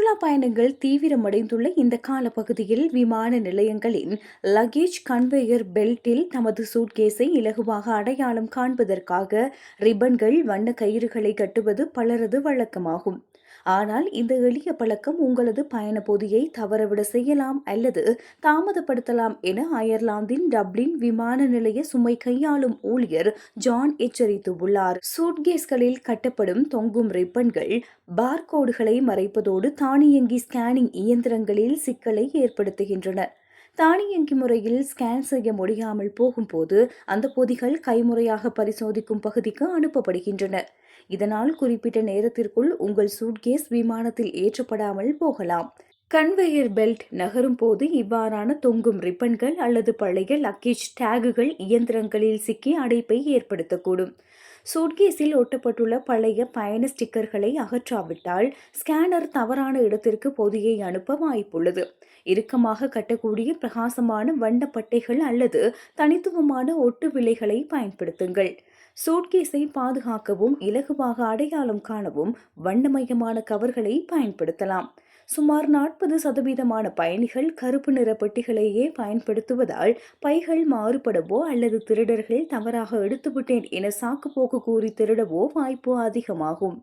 சுற்றுலா பயணங்கள் தீவிரமடைந்துள்ள இந்த காலப்பகுதியில் விமான நிலையங்களின் லக்கேஜ் கன்வேயர் பெல்ட்டில் தமது சூட்கேஸை இலகுவாக அடையாளம் காண்பதற்காக ரிப்பன்கள் வண்ண கயிறுகளை கட்டுவது பலரது வழக்கமாகும். ஆனால் இந்த எளிய பழக்கம் உங்களது பயண பொதியை தவறவிட செய்யலாம் அல்லது தாமதப்படுத்தலாம் என அயர்லாந்தின் டப்ளின் விமான நிலைய சுமை கையாளும் ஊழியர் ஜான் எச்சரித்துள்ளார். சூட்கேஸ்களில் கட்டப்படும் தொங்கும் ரிப்பன்கள் பார்கோடுகளை மறைப்பதோடு தானியங்கி ஸ்கேனிங் இயந்திரங்களில் சிக்கலை ஏற்படுத்துகின்றன. தானியங்கி முறையில் ஸ்கேன் செய்ய முடியாமல் போகும்போது அந்த பொதிகள் கைமுறையாக பரிசோதிக்கும் பகுதிக்கு அனுப்பப்படுகின்றன. இதனால் குறிப்பிட்ட நேரத்திற்குள் உங்கள் சூட்கேஸ் விமானத்தில் ஏற்றப்படாமல் போகலாம். கன்வேயர் பெல்ட் நகரும் போது இவ்வாறான தொங்கும் ரிப்பன்கள் அல்லது பழைய லக்கேஜ் டேகுகள் இயந்திரங்களில் சிக்கி அடைப்பை ஏற்படுத்தக்கூடும். சூட்கேஸில் ஒட்டப்பட்டுள்ள பழைய பயண ஸ்டிக்கர்களை அகற்றாவிட்டால் ஸ்கேனர் தவறான இடத்திற்கு பொதியை அனுப்ப வாய்ப்புள்ளது. இறுக்கமாக கட்டக்கூடிய பிரகாசமான வண்ண பட்டைகள் அல்லது தனித்துவமான ஒட்டு விலைகளை பயன்படுத்துங்கள். சூட்கேஸை பாதுகாக்கவும் இலகுவாக அடையாளம் காணவும் வண்ணமயமான கவர்களை பயன்படுத்தலாம். சுமார் 40% பயணிகள் கருப்பு நிற பெட்டிகளையே பயன்படுத்துவதால் பைகள் மாறுபடவோ அல்லது திருடர்கள் தவறாக எடுத்துவிட்டேன் என சாக்கு போக்கு கூறி திருடவோ வாய்ப்பு அதிகமாகும்.